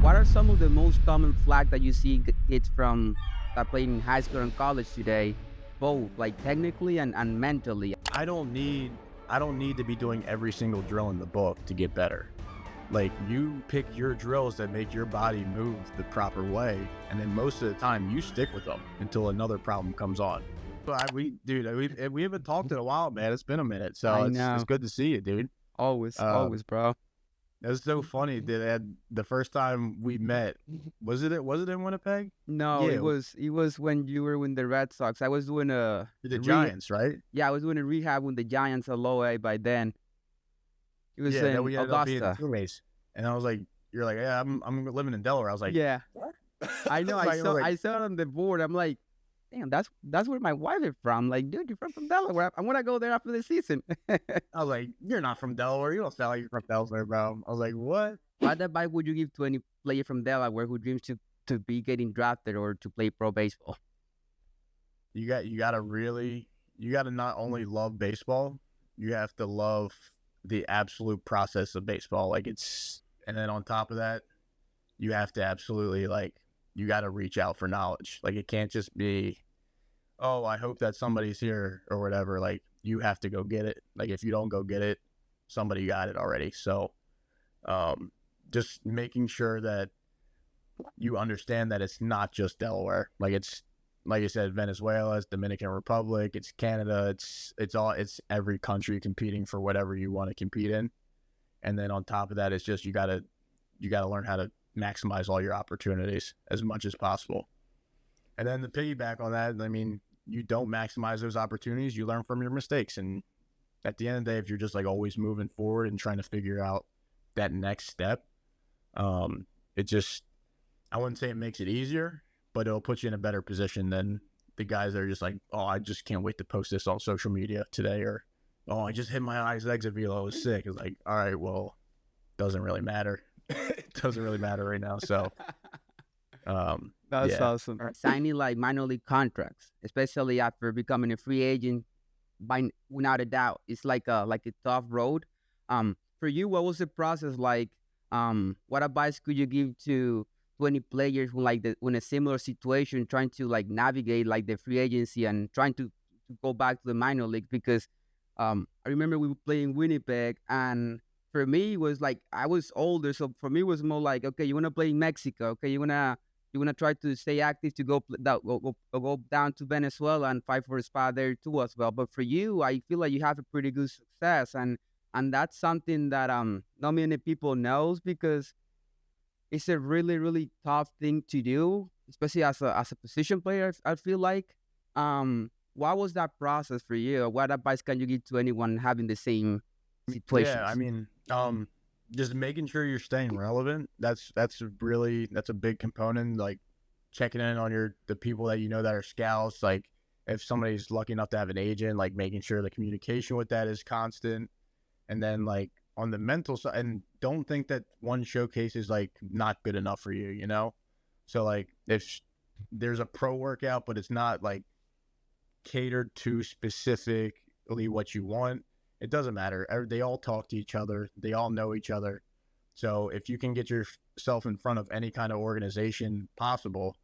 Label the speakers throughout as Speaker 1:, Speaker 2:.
Speaker 1: What are some of the most common flag that you see kids from that play in high school and college today, both like technically and mentally?
Speaker 2: I don't need I don't need to be doing every single drill in the book to get better. Like you pick your drills that make your body move the proper way, and then most of the time you stick with them until another problem comes on. But we haven't talked in a while, man. It's been a minute, so
Speaker 1: I
Speaker 2: it's
Speaker 1: know.
Speaker 2: good to see you, dude.
Speaker 1: Always,
Speaker 2: Um,
Speaker 1: always, bro.
Speaker 2: it was so funny that the first time we met, was it in Winnipeg?
Speaker 1: No, it
Speaker 2: Yeah,
Speaker 1: was it was when you were with the Red Sox. I was doing a
Speaker 2: the
Speaker 1: re
Speaker 2: Giants, right?
Speaker 1: yeah, I was doing a rehab with the Giants at Low A by then. It was
Speaker 2: Yeah, that
Speaker 1: in
Speaker 2: we ended up being
Speaker 1: Augusta.
Speaker 2: teammates, and I was like, "You're like, yeah, I'm living in Delaware." I was like,
Speaker 1: Yeah,
Speaker 2: "What?"
Speaker 1: I know. I
Speaker 2: I was
Speaker 1: saw
Speaker 2: like,
Speaker 1: I saw it on the board. I'm like, damn, that's where my wife is from. Like, dude, you're from Delaware. I'm gonna go there after the season.
Speaker 2: I was like, "You're not from Delaware. You don't sound like you're from Delaware, bro." I was like, "What?"
Speaker 1: What advice would you give to any player from Delaware who dreams to be getting drafted or to play pro baseball?
Speaker 2: You gotta not only love baseball, you have to love the absolute process of baseball. And then on top of that, you have to absolutely you gotta reach out for knowledge. Like it can't just be, oh, I hope that somebody's here or whatever. Like you have to go get it. Like if you don't go get it, somebody got it already. So, um, just making sure that you understand that it's not just Delaware. Like you said, Venezuela, it's Dominican Republic, it's Canada, it's every country competing for whatever you want to compete in. And then on top of that, it's just you gotta learn how to maximize all your opportunities as much as possible. And then to piggyback on that, I mean, you don't maximize those opportunities, you learn from your mistakes. And at the end of the day, if you're just like always moving forward and trying to figure out that next step, it just I wouldn't say it makes it easier, but it'll put you in a better position than the guys that are just like, oh, I just can't wait to post this on social media today, or oh, I just hit my eyes exit velo, I was sick. It's like, all right, well, doesn't really matter. It doesn't really matter right now. So,
Speaker 1: That's
Speaker 2: yeah,
Speaker 1: awesome. Signing like minor league contracts, especially after becoming a free agent, by without a doubt, it's like a tough road. For you, what was the process like? What advice could you give to 20 players who like when a similar situation, trying to like navigate like the free agency and trying to go back to the minor league? Because I remember we were playing Winnipeg, and for me it was like I was older, so for me it was more like, okay, you want to play in Mexico, okay, you wanna try to stay active to go down to Venezuela and fight for a spot there too as well. But for you, I feel like you have a pretty good success, and that's something that not many people knows, because it's a really really tough thing to do, especially as a position player. I feel like, what was that process for you? What advice can you give to anyone having the same
Speaker 2: yeah. I
Speaker 1: situations?
Speaker 2: mean, just making sure you're staying relevant. That's a big component. Like checking in on the people that you know that are scouts. Like if somebody's lucky enough to have an agent, like making sure the communication with that is constant. And then like on the mental side, and don't think that one showcase is like not good enough for you, you know? So like if there's a pro workout, but it's not like catered to specifically what you want, it doesn't matter. They all talk to each other. They all know each other. So if you can get yourself in front of any kind of organization possible,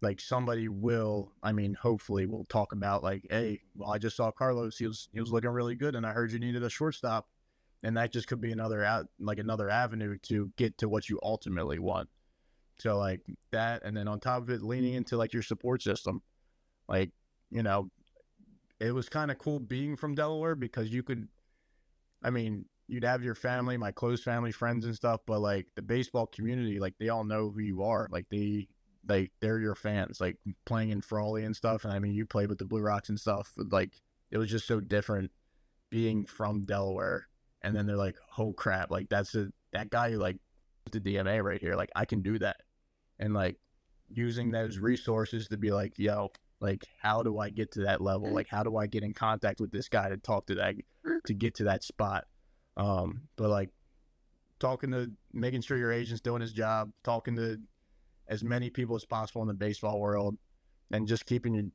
Speaker 2: like somebody will, I mean, hopefully will talk about like, hey, well, I just saw Carlos. He was looking really good, and I heard you needed a shortstop, and that just could be another avenue to get to what you ultimately want. So like that, and then on top of it, leaning into like your support system, like you know, it was kind of cool being from Delaware because you could, I mean, you'd have your family, my close family, friends and stuff, but like the baseball community, like they all know who you are. They're your fans, like playing in Frawley and stuff. And I mean, you played with the Blue Rocks and stuff. Like it was just so different being from Delaware. And then they're like, oh crap, like that guy who like the DMA right here. Like I can do that. And like using those resources to be like, yo, like how do I get to that level? Like how do I get in contact with this guy to talk to that to get to that spot? But like making sure your agent's doing his job, talking to as many people as possible in the baseball world, and just you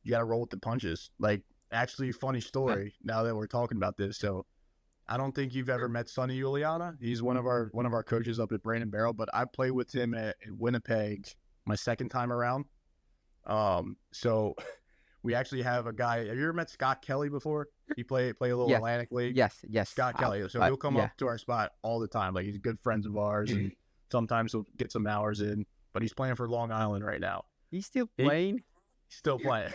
Speaker 2: got to roll with the punches. Like actually, funny story. Now that we're talking about this, so I don't think you've ever met Sonny Juliana. He's one of our coaches up at Brandon Barrel, but I played with him at Winnipeg my second time around. So we actually have a guy. Have you ever met Scott Kelly before? He play a little
Speaker 1: Yes.
Speaker 2: Atlantic League.
Speaker 1: Yes.
Speaker 2: Scott Kelly. So he'll come
Speaker 1: yeah.
Speaker 2: up to our spot all the time. Like, he's good friends of ours, and sometimes he'll get some hours in. But he's playing for Long Island right now.
Speaker 1: He's still
Speaker 2: He-
Speaker 1: playing.
Speaker 2: He's still playing.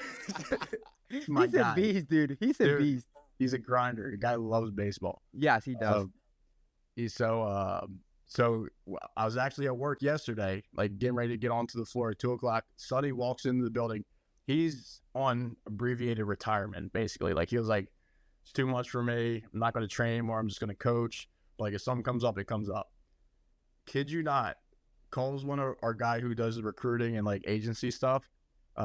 Speaker 1: He's
Speaker 2: my
Speaker 1: a
Speaker 2: guy.
Speaker 1: beast, dude. He's a
Speaker 2: Dude.
Speaker 1: beast.
Speaker 2: He's a grinder. The guy loves baseball.
Speaker 1: Yes, he does.
Speaker 2: He's so I was actually at work yesterday, like getting ready to get onto the floor at 2:00. Sonny walks into the building. He's on abbreviated retirement, basically. Like, he was like, it's too much for me. I'm not going to train anymore. I'm just going to coach. But, like, if something comes up, it comes up. Kid you not, calls one of our guy who does the recruiting and like agency stuff.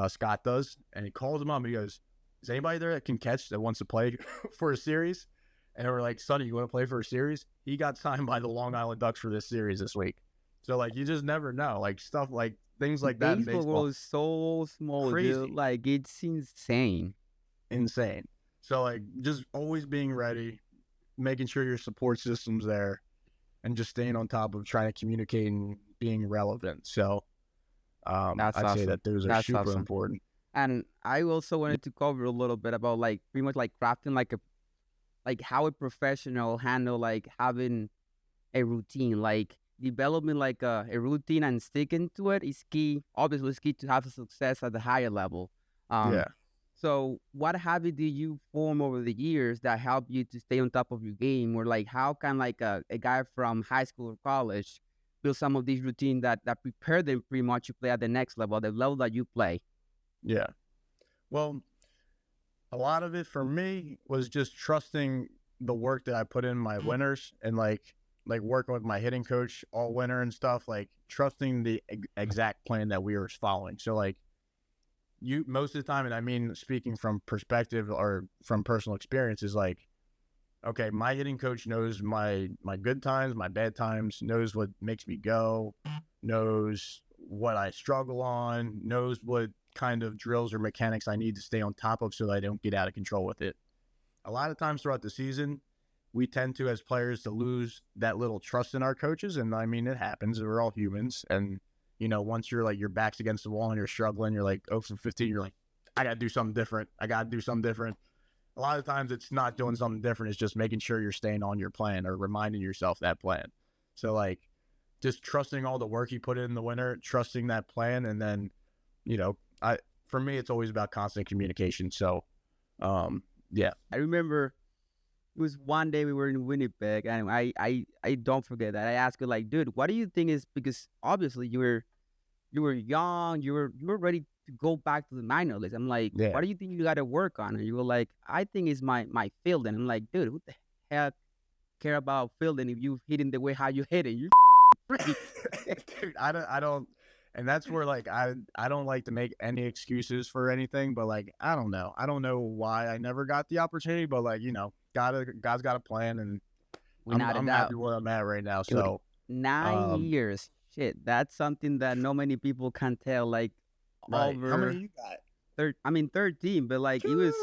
Speaker 2: Scott does, and he calls him up. And he goes, "Is anybody there that can catch, that wants to play for a series?" And we're like, "Sonny, you want to play for a series?" He got signed by the Long Island Ducks for this series this week. So, like, you just never know. Like, stuff like things like that in baseball.
Speaker 1: is so small,
Speaker 2: Crazy.
Speaker 1: dude. Like, it's insane.
Speaker 2: Insane. So, like, just always being ready, making sure your support system's there, and just staying on top of trying to communicate and being relevant. So,
Speaker 1: That's
Speaker 2: I'd say
Speaker 1: awesome.
Speaker 2: that those are
Speaker 1: That's
Speaker 2: super
Speaker 1: awesome.
Speaker 2: important.
Speaker 1: And I also wanted to cover a little bit about, like, pretty much like crafting like how a professional handle like having a routine, like developing like a routine and sticking to it is key. Obviously, it's key to have success at the higher level.
Speaker 2: Yeah.
Speaker 1: So what habit did you form over the years that help you to stay on top of your game? Or like how can like a guy from high school or college build some of these routines that prepare them pretty much to play at the next level, the level that you play?
Speaker 2: Yeah. Well, a lot of it for me was just trusting the work that I put in my winters, and like working with my hitting coach all winter and stuff, like trusting the exact plan that we were following. So, like, you most of the time, and I mean, speaking from perspective or from personal experience, is like, okay, my hitting coach knows my good times, my bad times, knows what makes me go, knows what I struggle on, knows what kind of drills or mechanics I need to stay on top of so that I don't get out of control with it. A lot of times throughout the season, we tend to, as players, to lose that little trust in our coaches. And I mean, it happens. We're all humans. And, you know, once you're like, your back's against the wall and you're struggling, you're like 0 for 15, you're like, I got to do something different. A lot of times it's not doing something different. It's just making sure you're staying on your plan or reminding yourself that plan. So, like, just trusting all the work you put in the winter, trusting that plan. And then, you know, for me, it's always about constant communication. So, yeah.
Speaker 1: I remember it was one day we were in Winnipeg, and I don't forget that. I asked her like, dude, what do you think is, because obviously you were young, you were ready to go back to the minor leagues. I'm like,
Speaker 2: Yeah.
Speaker 1: what do you think you got to work on? And you were like, I think it's my fielding. I'm like, dude, who the heck care about fielding if you hitting the way how you hit it? You freak.
Speaker 2: Dude, I don't, and that's where, like, I don't like to make any excuses for anything, but like, I don't know why I never got the opportunity, but like, you know, God's got a plan, and
Speaker 1: Without a
Speaker 2: I'm
Speaker 1: doubt.
Speaker 2: happy where I'm at right now.
Speaker 1: Dude,
Speaker 2: So
Speaker 1: 9 years. Shit, that's something that not many people can tell. Like,
Speaker 2: right.
Speaker 1: over
Speaker 2: How many you got?
Speaker 1: 13, but like it was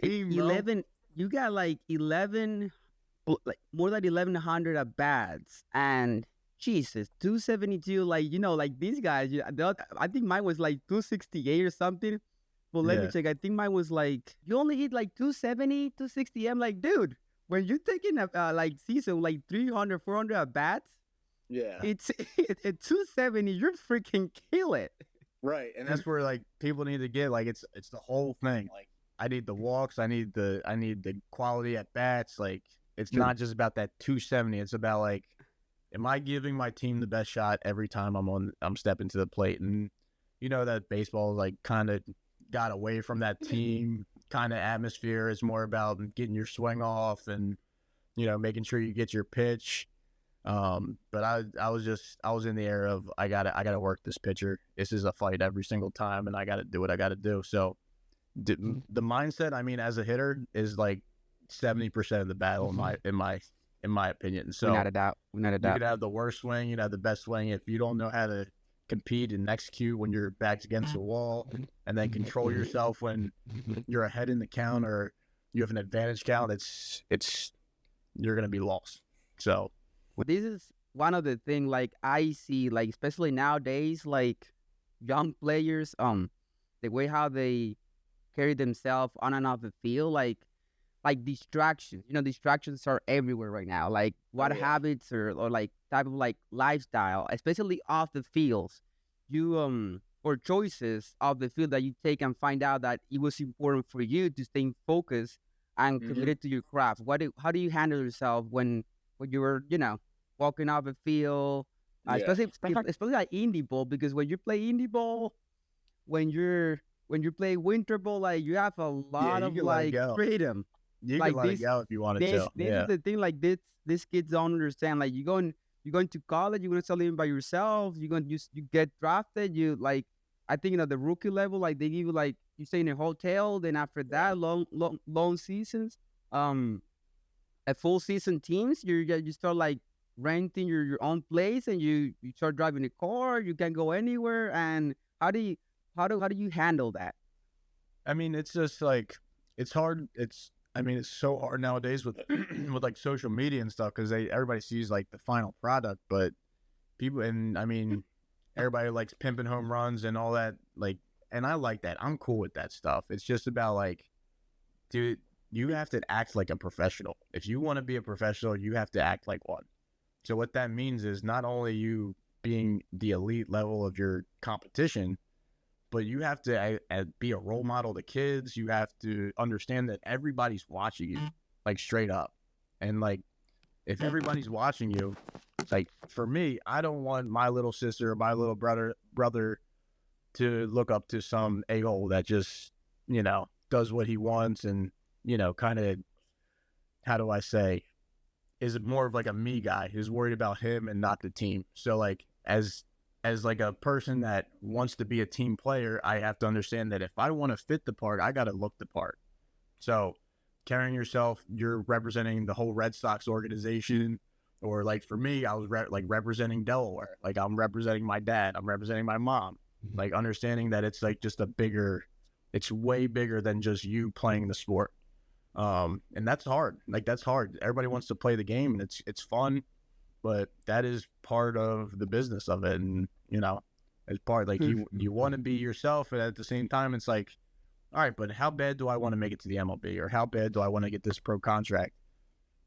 Speaker 2: 13, bro.
Speaker 1: 11. You got like 11, like more than 1,100 at bats, and Jesus, 272. Like, you know, like these guys. I think mine was like 268 or something. But let me
Speaker 2: Yeah.
Speaker 1: check. I think mine was like, you only hit like 270, 260. I'm like, dude, when you're taking a like season like 300, 400 at bats,
Speaker 2: Yeah.
Speaker 1: it's at 270. You're freaking kill it.
Speaker 2: Right, and that's where like people need to get, like, it's the whole thing. Like, I need the walks, I need the quality at bats. Like, it's
Speaker 1: True.
Speaker 2: not just about that 270. It's about, like, am I giving my team the best shot every time I'm stepping to the plate? And you know that baseball, like, kind of got away from that team kind of atmosphere. It's more about getting your swing off and, you know, making sure you get your pitch. But I was in the era of I gotta work this pitcher. This is a fight every single time, and I gotta do what I gotta do. So the mindset, I mean, as a hitter, is like 70% of the battle in my opinion. So
Speaker 1: Without a doubt.
Speaker 2: you could have the worst swing, you could have the best swing. If you don't know how to compete and execute when your back's against the wall, and then control yourself when you're ahead in the count or you have an advantage count, it's you're gonna be lost. So
Speaker 1: Well, this is one of the thing like I see, like especially nowadays, like young players, the way how they carry themselves on and off the field, like distractions. You know, distractions are everywhere right now. Like
Speaker 2: oh
Speaker 1: what
Speaker 2: yeah,
Speaker 1: habits or like type of like lifestyle, especially off the fields, you or choices of the field that you take and find out that it was important for you to stay focused and
Speaker 2: hmm
Speaker 1: committed to your craft. How do you handle yourself when you were, you know, walking off the field,
Speaker 2: yeah,
Speaker 1: especially like indie ball, because when you play indie ball, when you're when you play winter ball, like you have a
Speaker 2: yeah.
Speaker 1: lot
Speaker 2: You
Speaker 1: of
Speaker 2: can let it
Speaker 1: like
Speaker 2: go.
Speaker 1: freedom.
Speaker 2: You can
Speaker 1: Like
Speaker 2: let it go if you wanted to.
Speaker 1: this is
Speaker 2: Yeah,
Speaker 1: the thing. Like this kids don't understand. Like you're going to college. You're gonna start living by yourself. You get drafted. You like I think the rookie level. Like they give you like you stay in a hotel. Then after
Speaker 2: yeah.
Speaker 1: that, long seasons. A full season teams. You start like renting your own place and you start driving a car. You can go anywhere. And how do you handle that?
Speaker 2: I mean, it's just like it's hard. I mean, it's so hard nowadays with with like social media and stuff because everybody sees like the final product, but people and I mean, everybody likes pimping home runs and all that. Like, and I like that. I'm cool with that stuff. It's just about like, dude, you have to act like a professional. If you want to be a professional, you have to act like one. So what that means is not only you being the elite level of your competition, but you have to be a role model to kids. You have to understand that everybody's watching you, like straight up. And like, if everybody's watching you, like for me, I don't want my little sister or my little brother to look up to some a-hole that just, does what he wants and, kind of, how do I say, is more of like a me guy who's worried about him and not the team. So like as like a person that wants to be a team player, I have to understand that if I want to fit the part, I got to look the part. So carrying yourself, you're representing the whole Red Sox organization. Or like for me, I was like representing Delaware. Like I'm representing my dad. I'm representing my mom. Like understanding that it's like just it's way bigger than just you playing the sport. And that's hard. Like that's hard. Everybody wants to play the game and it's fun, but that is part of the business of it. And, as part like you want to be yourself. And at the same time, it's like, all right, but how bad do I want to make it to the MLB or how bad do I want to get this pro contract?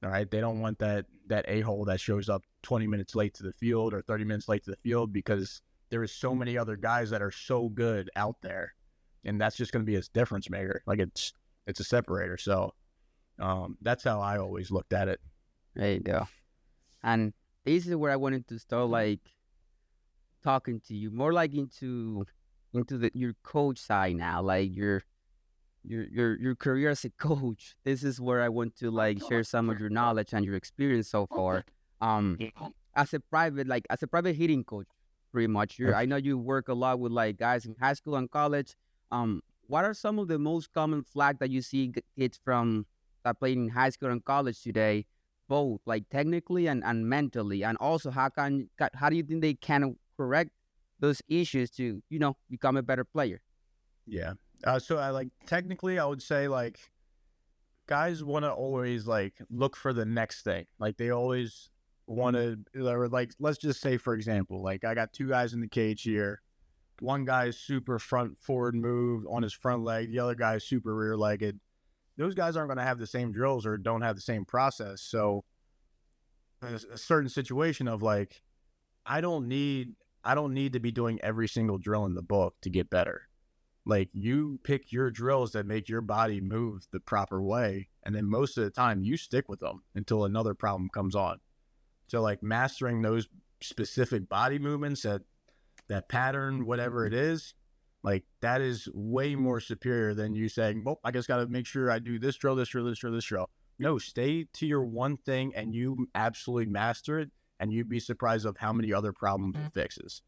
Speaker 2: All right. They don't want that a-hole that shows up 20 minutes late to the field or 30 minutes late to the field because there is so many other guys that are so good out there. And that's just going to be a difference maker. Like it's a separator. So that's how I always looked at it.
Speaker 1: There you go. And this is where I wanted to start like talking to you more like into your coach side now, like your career as a coach. This is where I want to like share some of your knowledge and your experience so far. Um, as a private hitting coach, pretty much. I know you work a lot with like guys in high school and college. What are some of the most common flag that you see kids from that played in high school and college today, both like technically and mentally, and also how do you think they can correct those issues to become a better player?
Speaker 2: Yeah. So I like technically I would say like guys want to always like look for the next thing. Like they always want to like let's just say for example, like I got two guys in the cage here. One guy is super front forward move on his front leg. The other guy is super rear legged. Those guys aren't going to have the same drills or don't have the same process. So there's a certain situation of like I don't need to be doing every single drill in the book to get better. Like you pick your drills that make your body move the proper way. And then most of the time you stick with them until another problem comes on. So like mastering those specific body movements, that pattern, whatever it is, like that is way more superior than you saying, well, I just got to make sure I do this drill, this drill, this drill, this drill. No, stay to your one thing and you absolutely master it. And you'd be surprised of how many other problems it fixes.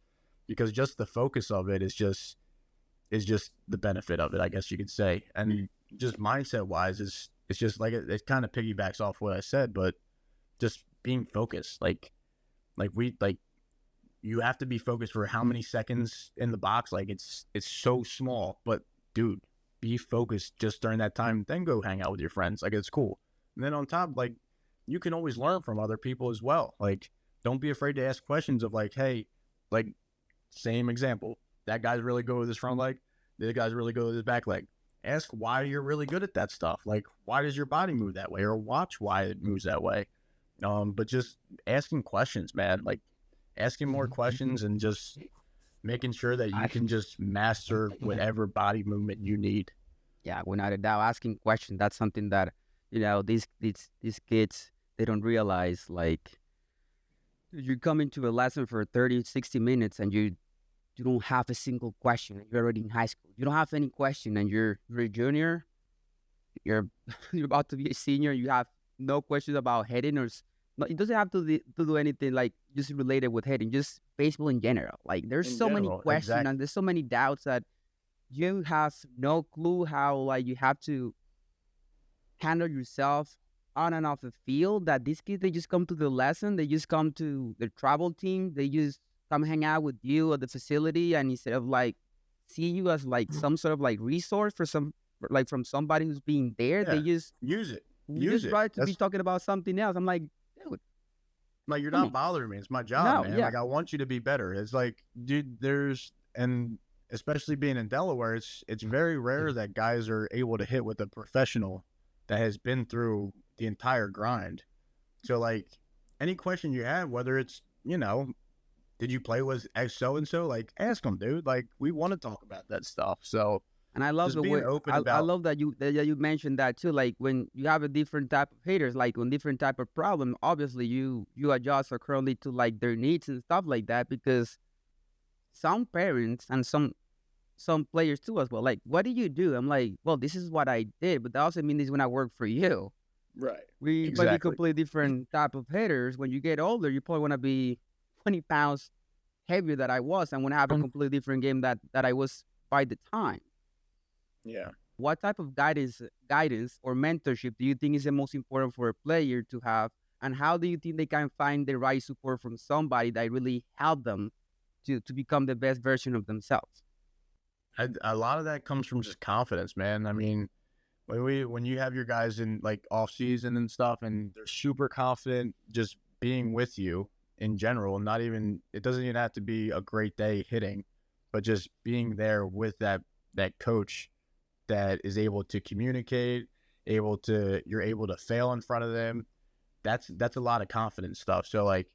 Speaker 2: Because just the focus of it is just the benefit of it, I guess you could say. And just mindset wise, it's just like it kind of piggybacks off what I said, but just being focused. Like you have to be focused for how many seconds in the box. Like it's so small, but dude, be focused just during that time. Then go hang out with your friends. Like it's cool. And then on top, like you can always learn from other people as well. Like, don't be afraid to ask questions of like, hey, like, same example. That guy's really good with his front leg. The other guy's really good with his back leg. Ask why you're really good at that stuff. Like, why does your body move that way? Or watch why it moves that way. But just asking questions, man. Like, asking more questions and just making sure that you can just master whatever body movement you need.
Speaker 1: Yeah, without a doubt, asking questions, that's something that, these kids, they don't realize. Like, you come into a lesson for 30, 60 minutes and you don't have a single question. You're already in high school. You don't have any question and you're a junior. You're you're about to be a senior. You have no questions about hitting no, it doesn't have to do anything like just related with hitting, just baseball in general. Like, there's
Speaker 2: In
Speaker 1: so many
Speaker 2: general,
Speaker 1: questions
Speaker 2: exactly.
Speaker 1: and there's so many doubts that you have no clue how, like, you have to handle yourself on and off the field. That these kids, they just come to the lesson, they just come to the travel team, they just come hang out with you at the facility, and instead of like see you as like some sort of like resource like from somebody who's being there,
Speaker 2: Yeah.
Speaker 1: they just
Speaker 2: Use it.
Speaker 1: we
Speaker 2: Use
Speaker 1: just
Speaker 2: it.
Speaker 1: try to be
Speaker 2: That's
Speaker 1: talking about something else. I'm like, dude,
Speaker 2: like, you're
Speaker 1: come
Speaker 2: not
Speaker 1: on.
Speaker 2: bothering me. It's my job,
Speaker 1: No,
Speaker 2: man.
Speaker 1: yeah.
Speaker 2: Like, I want you to be better. It's like, dude, and especially being in Delaware, it's very rare that guys are able to hit with a professional that has been through the entire grind. So, like, any question you have, whether it's, did you play with X so and so? Like, ask them, dude. Like, we want to talk about that stuff. So,
Speaker 1: And I love
Speaker 2: just
Speaker 1: the
Speaker 2: being
Speaker 1: way
Speaker 2: open
Speaker 1: I
Speaker 2: about,
Speaker 1: love that you mentioned that too. Like, when you have a different type of haters, like on different type of problem, obviously you adjust accordingly to like their needs and stuff like that. Because some parents and some players too as well, like, what do you do? I'm like, well, this is what I did, but that also means this when I work for you.
Speaker 2: right.
Speaker 1: We might be
Speaker 2: Exactly.
Speaker 1: completely different type of haters. When you get older, you probably want to be 20 pounds heavier than I was, and want to have a completely different game that I was by the time.
Speaker 2: Yeah.
Speaker 1: What type of guidance or mentorship do you think is the most important for a player to have, and how do you think they can find the right support from somebody that really help them to become the best version of themselves?
Speaker 2: A lot of that comes from just confidence, man. I mean, when you have your guys in like off season and stuff, and they're super confident, just being with you in general, not even it doesn't even have to be a great day hitting, but just being there with that coach that is able to communicate, you're able to fail in front of them. That's a lot of confidence stuff. So like,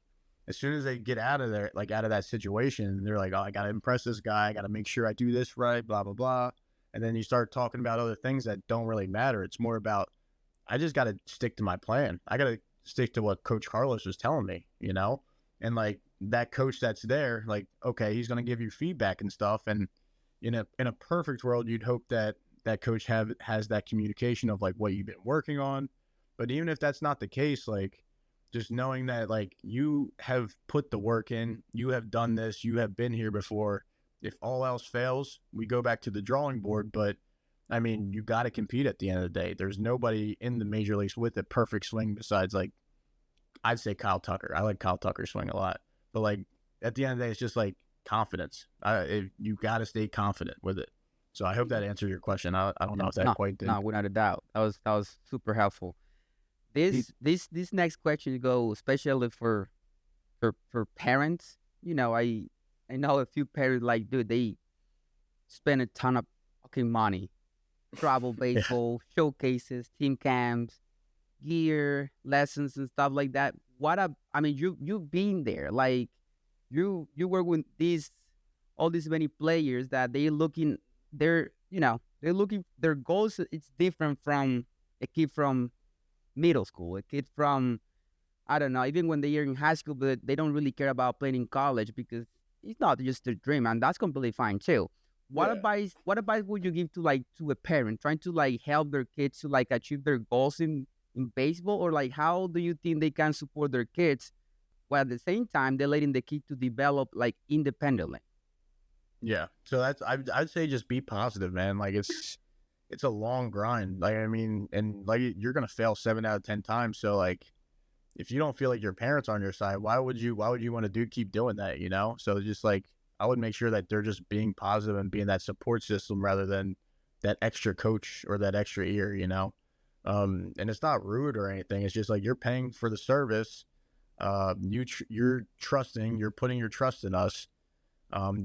Speaker 2: as soon as they get out of there, like out of that situation, they're like, oh, I gotta impress this guy, I gotta make sure I do this right, blah blah blah. And then you start talking about other things that don't really matter. It's more about, I just gotta stick to my plan. I gotta stick to what Coach Carlos was telling me, and like that coach that's there, like, okay, he's gonna give you feedback and stuff. And in a perfect world, you'd hope that that coach has that communication of like what you've been working on. But even if that's not the case, like, just knowing that like you have put the work in, you have done this, you have been here before. If all else fails, we go back to the drawing board. But I mean, you got to compete at the end of the day. There's nobody in the major leagues with a perfect swing besides, like, I'd say Kyle Tucker. I like Kyle Tucker's swing a lot. But like, at the end of the day, it's just like confidence. You got to stay confident with it. So I hope that answered your question. I don't know if that
Speaker 1: No,
Speaker 2: quite did.
Speaker 1: no, without a doubt, that was super helpful. This next question go especially for parents. I know a few parents, like, dude, they spend a ton of fucking money, travel
Speaker 2: Yeah.
Speaker 1: baseball, showcases, team camps, gear, lessons and stuff like that. I mean, you've been there. Like, you work with all these many players that they're looking their goals. It's different from a kid from middle school, a kid from, I don't know, even when they are in high school, but they don't really care about playing in college because it's not just their dream, and that's completely fine too. What
Speaker 2: Yeah.
Speaker 1: advice would you give to a parent trying to like help their kids to like achieve their goals in baseball, or like how do you think they can support their kids while at the same time they're letting the kid to develop like independently?
Speaker 2: Yeah. So I'd say just be positive, man. Like, it's a long grind. Like, I mean, and like, you're gonna fail 7 out of 10 times. So like, if you don't feel like your parents are on your side, why would you want to keep doing that? So just like, I would make sure that they're just being positive and being that support system rather than that extra coach or that extra ear. And it's not rude or anything. It's just like you're paying for the service. You're trusting, you're putting your trust in us.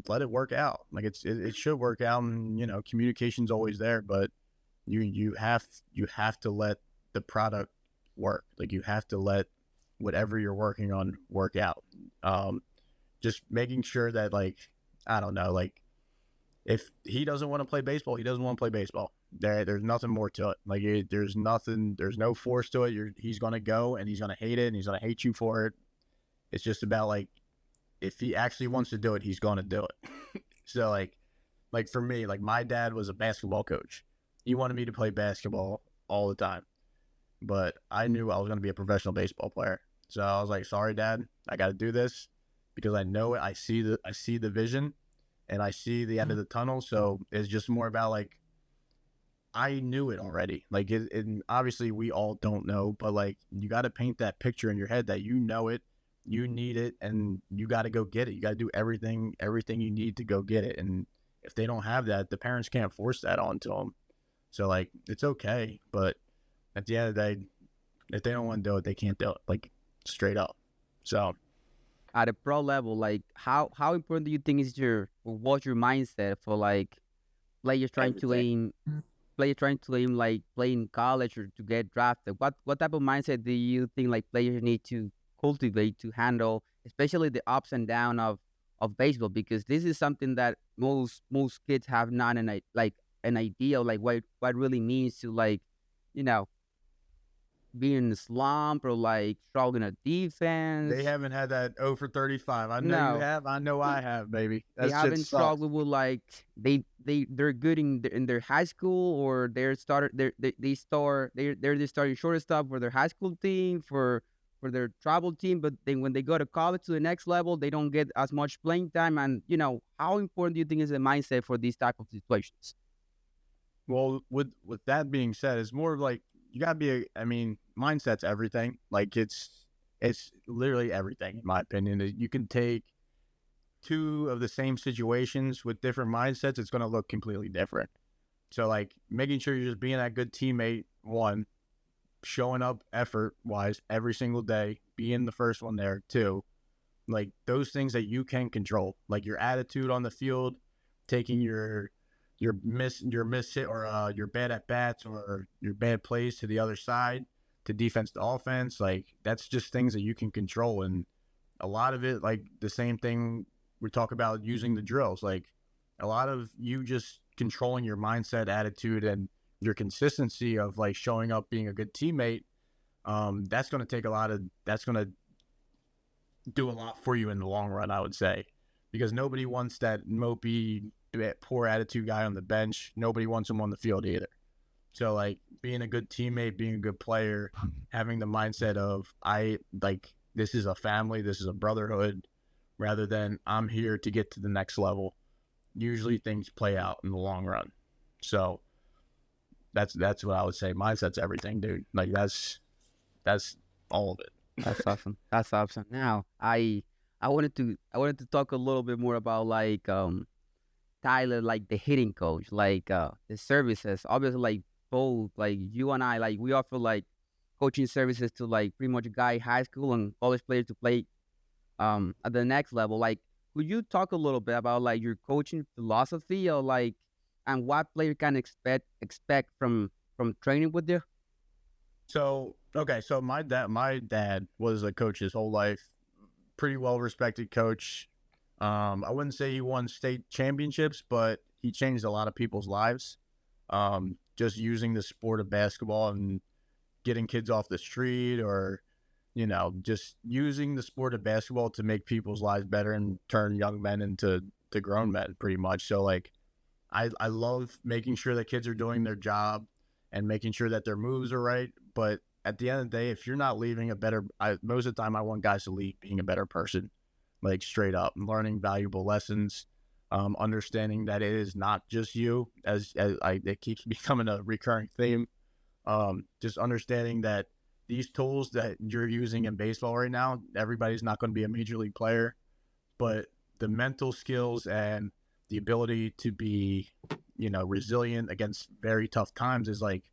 Speaker 2: Let it work out. Like it should work out, and communication's always there, but you have to let the product work. Like you have to let whatever you're working on work out. Just making sure that, like, I don't know, like if he doesn't want to play baseball, he doesn't want to play baseball. There's nothing more to it. Like there's no force to it. He's gonna go and he's gonna hate it and he's gonna hate you for it. It's just about like, if he actually wants to do it, he's gonna do it. So like for me, like my dad was a basketball coach. He wanted me to play basketball all the time, but I knew I was gonna be a professional baseball player. So I was like, sorry, Dad, I got to do this because I know it. I see the vision, and I see the end of the tunnel. So it's just more about like, I knew it already. Like and obviously we all don't know, but like you got to paint that picture in your head that you know it, you need it, and you got to go get it. You got to do everything you need to go get it. And if they don't have that, the parents can't force that onto them. So like it's okay, but at the end of the day, if they don't want to do it, they can't do it. Like straight up. So
Speaker 1: At a pro level, like how important do you think is what's your mindset for like players trying to
Speaker 2: everything.
Speaker 1: aim players trying to aim like play in college or to get drafted? What type of mindset do you think like players need to cultivate to handle, especially the ups and down of baseball? Because this is something that most kids have not like an idea of like what really means to like, you know, being in a slump or like struggling at
Speaker 2: They
Speaker 1: defense.
Speaker 2: haven't had that 0 for 35. I know you
Speaker 1: No,
Speaker 2: have. I know I have, baby.
Speaker 1: they
Speaker 2: That shit
Speaker 1: haven't
Speaker 2: sucks.
Speaker 1: struggled with like they're good in their high school, or they're just starting shortstop for their high school team for their travel team, but then when they go to college to the next level, they don't get as much playing time. And how important do you think is the mindset for these type of situations?
Speaker 2: Well, with that being said, it's more of like you gotta be. I mean, mindset's everything. Like it's literally everything, in my opinion. You can take two of the same situations with different mindsets. It's gonna look completely different. So like making sure you're just being that good teammate. One, showing up effort wise every single day, being the first one there. Two, like those things that you can control, like your attitude on the field, taking your miss hit or your bad at bats or your bad plays to the other side, to defense to offense. Like that's just things that you can control. And a lot of it, like the same thing we talk about using the drills, like a lot of you just controlling your mindset, attitude, and your consistency of like showing up, being a good teammate. That's going to take that's going to do a lot for you in the long run, I would say, because nobody wants that mopey, poor attitude guy on the bench. Nobody wants him on the field either. So like being a good teammate, being a good player, having the mindset of this is a family, this is a brotherhood, rather than I'm here to get to the next level. Usually things play out in the long run. So that's what I would say. Mindset's everything, dude. Like that's all of it.
Speaker 1: That's awesome. That's awesome. Now, I wanted to talk a little bit more about like Tyler, like the hitting coach, like the services. Obviously, like both, like you and I, like we offer like coaching services to like pretty much guy high school and college players to play at the next level. Like, could you talk a little bit about like your coaching philosophy, or like, and what player can expect from training with you?
Speaker 2: So okay, so my dad was a coach his whole life, pretty well respected coach. I wouldn't say he won state championships, but he changed a lot of people's lives. Just using the sport of basketball and getting kids off the street, or just using the sport of basketball to make people's lives better and turn young men into grown men, pretty much. So like I love making sure that kids are doing their job and making sure that their moves are right. But at the end of the day, if you're not leaving most of the time I want guys to leave being a better person, like straight up, and learning valuable lessons, understanding that it is not just you, it keeps becoming a recurring theme. Just understanding that these tools that you're using in baseball right now, everybody's not going to be a major league player, but the mental skills and the ability to be, resilient against very tough times is like,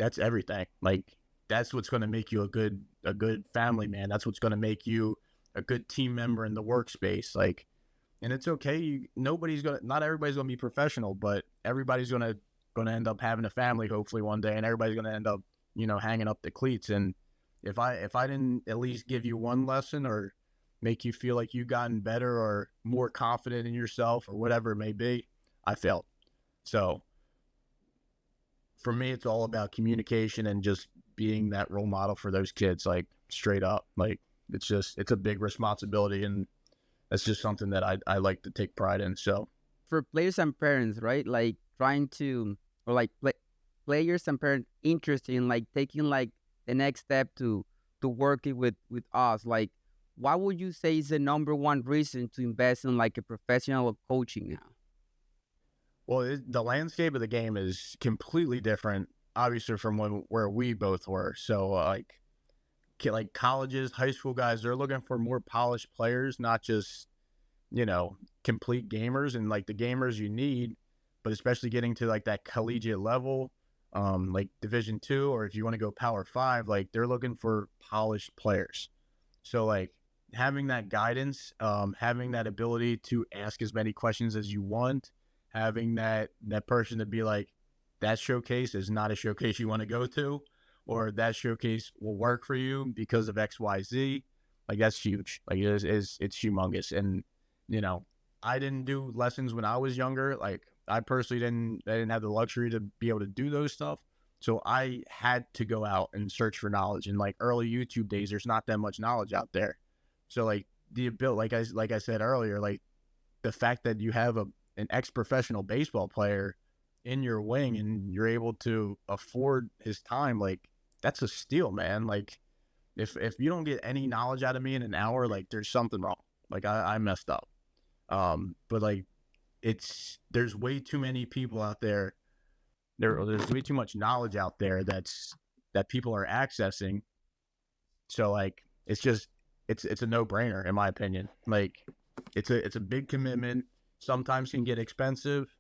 Speaker 2: that's everything. Like that's what's going to make you a good family man. That's what's going to make you a good team member in the workspace. Like, and it's okay. Not everybody's going to be professional, but everybody's going to end up having a family hopefully one day, and everybody's going to end up, hanging up the cleats. And if I didn't at least give you one lesson or make you feel like you've gotten better or more confident in yourself or whatever it may be, I failed. So for me, it's all about communication and just being that role model for those kids, like straight up. Like it's a big responsibility, and that's just something that I like to take pride in. So
Speaker 1: For players and parents, right? Like trying to, or like players and parents interested in like taking like the next step to working with us. Like, what would you say is the number one reason to invest in like a professional coaching now?
Speaker 2: well, the landscape of the game is completely different, obviously, from where we both were. So like colleges, high school guys, they're looking for more polished players, not just complete gamers. And like the gamers you need, but especially getting to like that collegiate level, like Division II, or if you want to go Power 5, like they're looking for polished players. So like having that guidance, having that ability to ask as many questions as you want, having that person to be like, that showcase is not a showcase you want to go to, or that showcase will work for you because of XYZ. Like that's huge. Like it's humongous. And I didn't do lessons when I was younger. Like I personally didn't have the luxury to be able to do those stuff. So I had to go out and search for knowledge. And like early YouTube days, there's not that much knowledge out there. So like the ability, like I said earlier, like the fact that you have an ex-professional baseball player in your wing and you're able to afford his time, like that's a steal, man. Like if you don't get any knowledge out of me in an hour, like there's something wrong. Like I messed up. But like there's way too many people out there. There's way too much knowledge out there that people are accessing. So like it's a no-brainer in my opinion. Like it's a big commitment. Sometimes can get expensive,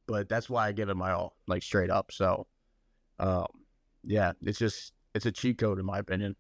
Speaker 2: but that's why I give it my all, like straight up. So yeah, it's a cheat code in my opinion.